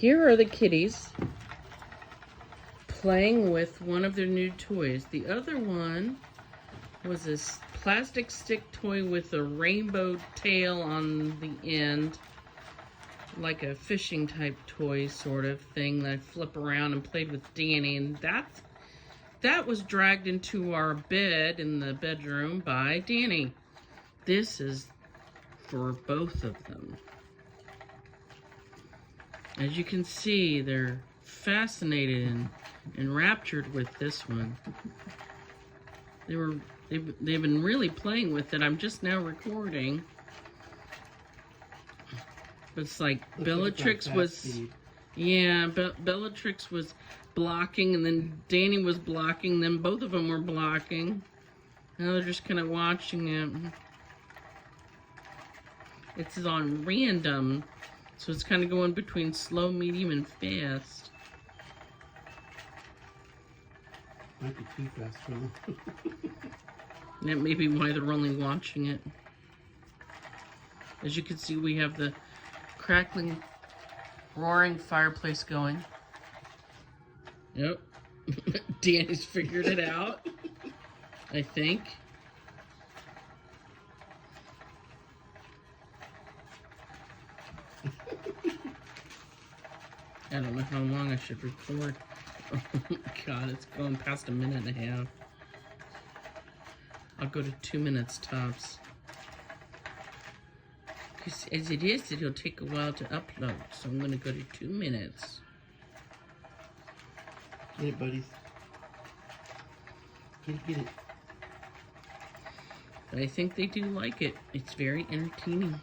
Here are the kitties playing with one of their new toys. The other one was this plastic stick toy with a rainbow tail on the end, like a fishing type toy sort of thing that I flip around and played with Danny, and that was dragged into our bed in the bedroom by Danny. This is for both of them. As you can see, they're fascinated and enraptured with this one. They've been really playing with it. I'm just now recording. It's like Bellatrix was, yeah, Bellatrix was blocking, and then Danny was blocking. Then both of them were blocking. Now they're just kind of watching it. It's on random, so it's kind of going between slow, medium, and fast. Might be too fast for them. That may be why they're only watching it. As you can see, we have the crackling, roaring fireplace going. Yep. Danny's figured it out, I think. I don't know how long I should record. Oh my god, it's going past a minute and a half. I'll go to 2 minutes tops. Because as it is, it'll take a while to upload. So I'm going to go to 2 minutes. Get it, buddies. Get it. But I think they do like it. It's very entertaining.